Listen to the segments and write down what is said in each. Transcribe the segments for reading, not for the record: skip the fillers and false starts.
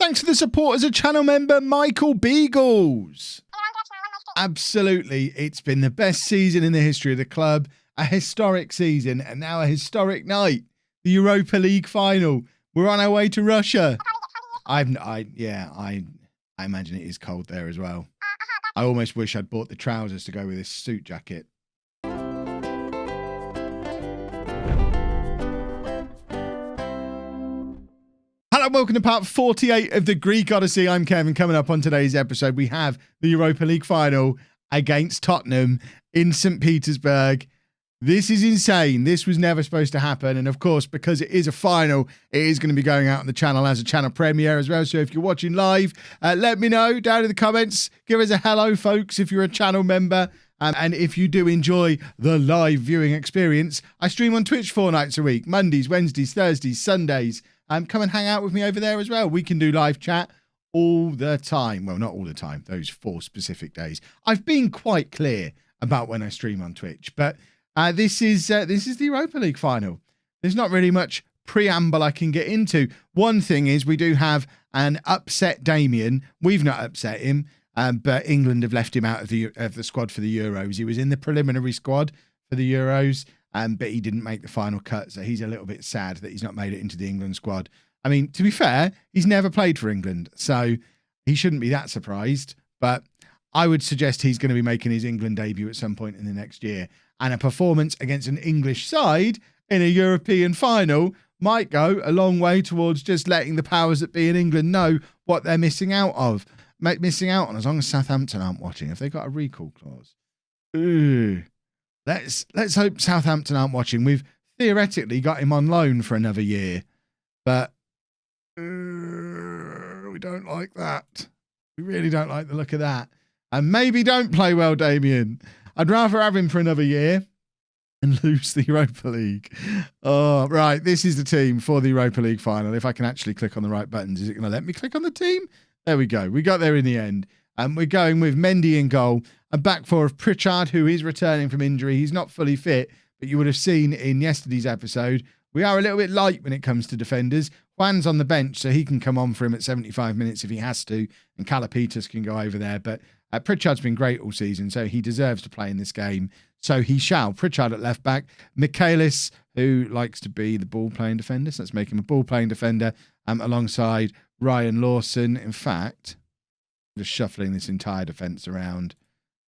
thanks for the support as a channel member, Michael Beagles. Absolutely, it's been the best season in the history of the club, a historic season, and now a historic night, the Europa League final. We're on our way to Russia. I imagine it is cold there as well. I almost wish I'd bought the trousers to go with this suit jacket. Hello, welcome to part 48 of the Greek Odyssey. I'm Kevin. Coming up on today's episode, we have the Europa League final against Tottenham in St. Petersburg. This is insane. This was never supposed to happen. And of course, because it is a final, it is going to be going out on the channel as a channel premiere as well. So if you're watching live, let me know down in the comments. Give us a hello, folks, if you're a channel member. And if you do enjoy the live viewing experience, I stream on Twitch 4 nights a week, Mondays, Wednesdays, Thursdays, Sundays. Come and hang out with me over there as well. We can do live chat all the time. Well, not all the time, those 4 specific days. I've been quite clear about when I stream on Twitch, but this is the Europa League final. There's not really much preamble I can get into. One thing is we do have an upset Damien. We've not upset him, but England have left him out of the squad for the Euros. He was in the preliminary squad for the Euros, but he didn't make the final cut, so he's a little bit sad that he's not made it into the England squad. I mean, to be fair, he's never played for England, so he shouldn't be that surprised, but I would suggest he's going to be making his England debut at some point in the next year. And a performance against an English side in a European final might go a long way towards just letting the powers that be in England know what they're missing out on, as long as Southampton aren't watching. If they've got a recall clause. Ooh. Let's hope Southampton aren't watching. We've theoretically got him on loan for another year, but we don't like that. We really don't like the look of that. And maybe don't play well, Damien. I'd rather have him for another year and lose the Europa League. Oh, right. This is the team for the Europa League final. If I can actually click on the right buttons, is it going to let me click on the team? There we go. We got there in the end. We're going with Mendy in goal. A back four of Pritchard, who is returning from injury. He's not fully fit, but you would have seen in yesterday's episode, we are a little bit light when it comes to defenders. Juan's on the bench, so he can come on for him at 75 minutes if he has to, and Calapetas can go over there. But Pritchard's been great all season, so he deserves to play in this game. So he shall. Pritchard at left back. Michaelis, who likes to be the ball-playing defender, so let's make him a ball-playing defender, alongside Ryan Lawson. In fact, just shuffling this entire defence around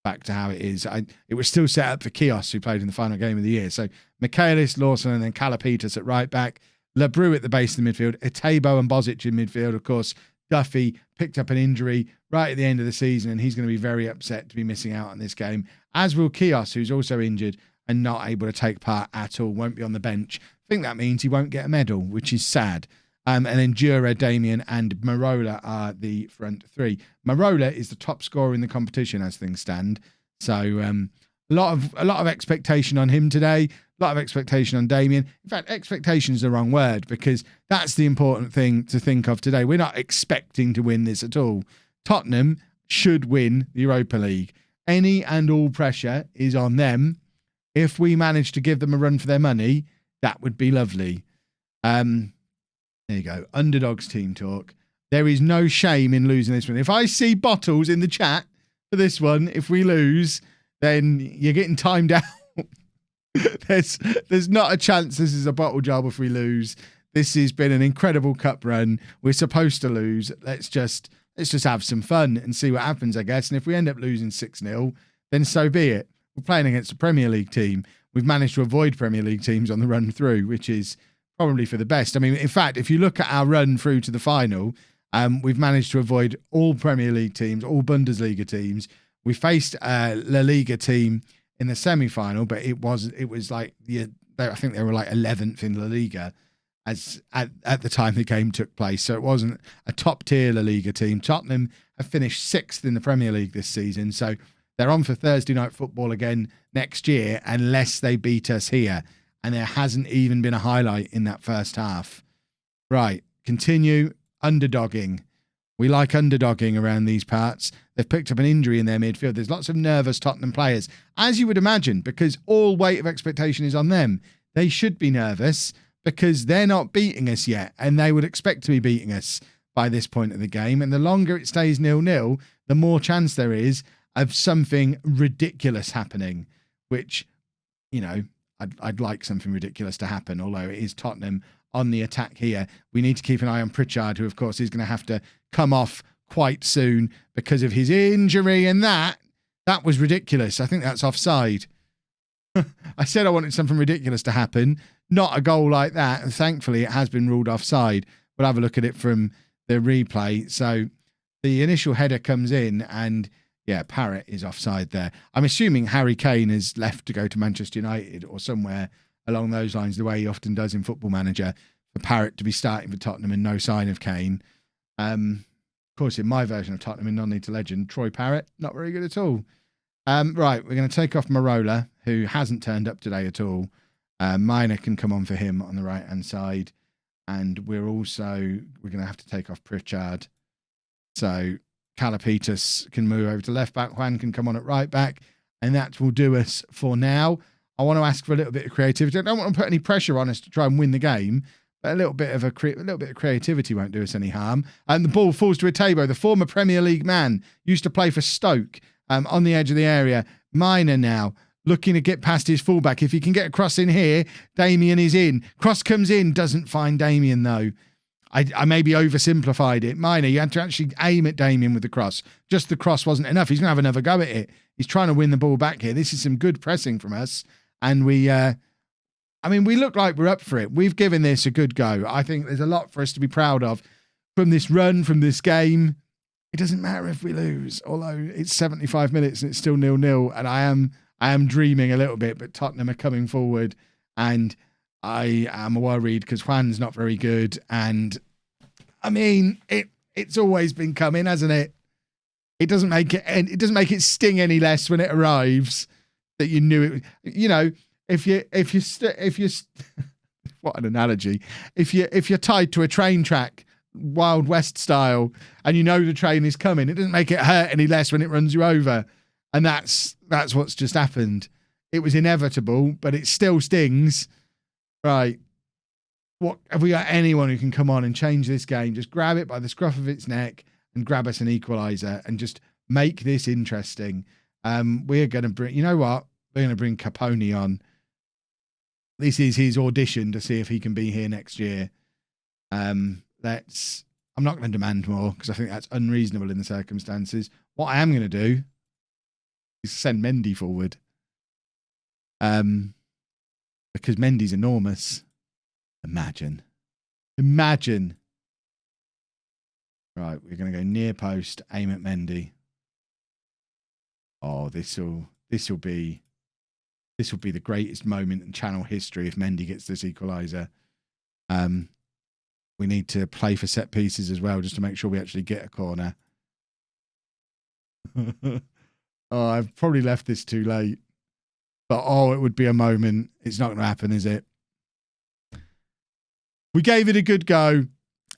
back to how it is. It was still set up for Kios, who played in the final game of the year. So Michaelis, Lawson, and then Calapetas at right back. Lebrou at the base of the midfield. Etebo and Bozic in midfield, of course. Duffy picked up an injury right at the end of the season, and he's going to be very upset to be missing out on this game, as will Kios, who's also injured and not able to take part at all, won't be on the bench. I think that means he won't get a medal, which is sad. And then Jura, Damien, and Marola are the front three. Marola is the top scorer in the competition as things stand. So a lot of expectation on him today. A lot of expectation on Damien. In fact, expectation is the wrong word, because that's the important thing to think of today. We're not expecting to win this at all. Tottenham should win the Europa League. Any and all pressure is on them. If we manage to give them a run for their money, that would be lovely. There you go. Underdogs team talk. There is no shame in losing this one. If I see bottles in the chat for this one, if we lose, then you're getting timed out. There's not a chance this is a bottle job if we lose. This has been an incredible cup run. We're supposed to lose. Let's just have some fun and see what happens, I guess. And if we end up losing 6-0, then so be it. We're playing against a Premier League team. We've managed to avoid Premier League teams on the run through, which is probably for the best. I mean, in fact, if you look at our run through to the final, we've managed to avoid all Premier League teams, all Bundesliga teams. We faced a La Liga team in the semi-final, but it was like I think they were like 11th in La Liga as at the time the game took place. So it wasn't a top tier La Liga team. Tottenham have finished 6th in the Premier League this season, so they're on for Thursday night football again next year unless they beat us here. And there hasn't even been a highlight in that first half. Right, continue underdogging. We like underdogging around these parts. They've picked up an injury in their midfield. There's lots of nervous Tottenham players, as you would imagine, because all weight of expectation is on them. They should be nervous because they're not beating us yet, and they would expect to be beating us by this point of the game. And the longer it stays 0-0, the more chance there is of something ridiculous happening, which, you know, I'd like something ridiculous to happen, although it is Tottenham on the attack here. We need to keep an eye on Pritchard, who, of course, is going to have to come off quite soon because of his injury. And that was ridiculous. I think that's offside. I said I wanted something ridiculous to happen, not a goal like that. And thankfully, it has been ruled offside. We'll have a look at it from the replay. So the initial header comes in and, yeah, Parrott is offside there. I'm assuming Harry Kane has left to go to Manchester United or somewhere along those lines, the way he often does in Football Manager, for Parrott to be starting for Tottenham and no sign of Kane. Of course, in my version of Tottenham in Non-League to Legend, Troy Parrott, not very good at all. Right, we're going to take off Marola, who hasn't turned up today at all. Minor can come on for him on the right-hand side. And we're going to have to take off Pritchard. So Calapitas can move over to left back. Juan can come on at right back. And that will do us for now. I want to ask for a little bit of creativity. I don't want to put any pressure on us to try and win the game. But a little bit of creativity won't do us any harm. And the ball falls to Atebo, the former Premier League man, used to play for Stoke, on the edge of the area. Minor now, looking to get past his fullback. If he can get across in here, Damien is in. Cross comes in, doesn't find Damien though. I maybe oversimplified it. Minor, you had to actually aim at Damien with the cross. Just the cross wasn't enough. He's going to have another go at it. He's trying to win the ball back here. This is some good pressing from us. And we look like we're up for it. We've given this a good go. I think there's a lot for us to be proud of from this run, from this game. It doesn't matter if we lose, although it's 75 minutes and it's still 0-0. And I am dreaming a little bit, but Tottenham are coming forward and I am worried because Juan's not very good. And I mean, it's always been coming, hasn't it? It doesn't make it sting any less when it arrives that you knew it. You know, if you what an analogy. If you're tied to a train track, Wild West style, and you know the train is coming, it doesn't make it hurt any less when it runs you over. And that's what's just happened. It was inevitable, but it still stings. Right. What have we got? Anyone who can come on and change this game? Just grab it by the scruff of its neck and grab us an equaliser and just make this interesting. We're going to bring, you know what? We're going to bring Capone on. This is his audition to see if he can be here next year. I'm not going to demand more because I think that's unreasonable in the circumstances. What I am going to do is send Mendy forward. Because Mendy's enormous. Imagine. Right, we're going to go near post, aim at Mendy. Oh, this will be the greatest moment in channel history if Mendy gets this equaliser. We need to play for set pieces as well, just to make sure we actually get a corner. Oh, I've probably left this too late. But, it would be a moment. It's not going to happen, is it? We gave it a good go.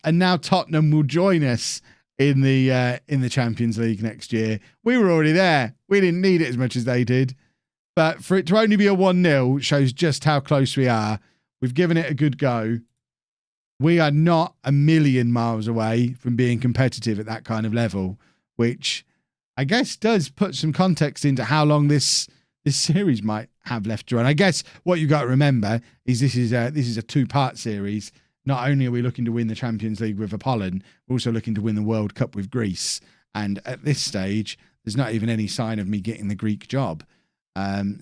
And now Tottenham will join us in the Champions League next year. We were already there. We didn't need it as much as they did. But for it to only be a 1-0 shows just how close we are. We've given it a good go. We are not a million miles away from being competitive at that kind of level, which I guess does put some context into how long this series might have left to run. I guess what you've got to remember is this is a two-part series. Not only are we looking to win the Champions League with Apollon, we're also looking to win the World Cup with Greece. And at this stage, there's not even any sign of me getting the Greek job.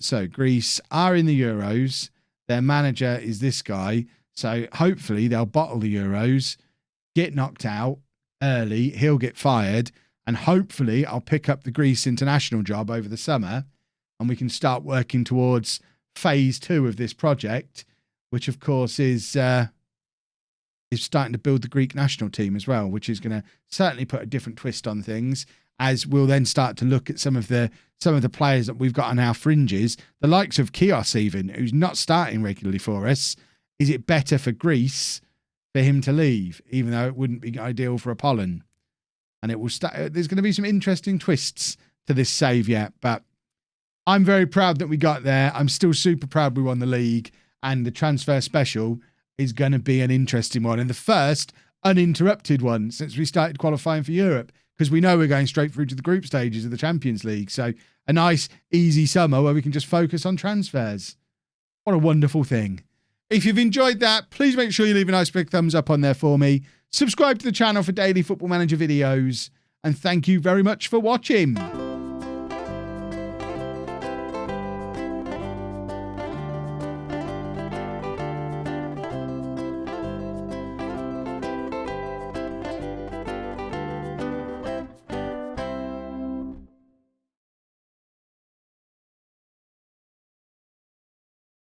So Greece are in the Euros. Their manager is this guy. So hopefully they'll bottle the Euros, get knocked out early. He'll get fired. And hopefully I'll pick up the Greece international job over the summer and we can start working towards phase 2 of this project, which of course is starting to build the Greek national team as well, which is going to certainly put a different twist on things, as we'll then start to look at some of the players that we've got on our fringes, the likes of Kios even, who's not starting regularly for us. Is it better for Greece for him to leave, even though it wouldn't be ideal for Apollon? And it will start. There's going to be some interesting twists to this save yet, but I'm very proud that we got there. I'm still super proud we won the league, and the transfer special is going to be an interesting one. And the first uninterrupted one since we started qualifying for Europe, because we know we're going straight through to the group stages of the Champions League. So a nice, easy summer where we can just focus on transfers. What a wonderful thing. If you've enjoyed that, please make sure you leave a nice big thumbs up on there for me. Subscribe to the channel for daily Football Manager videos. And thank you very much for watching.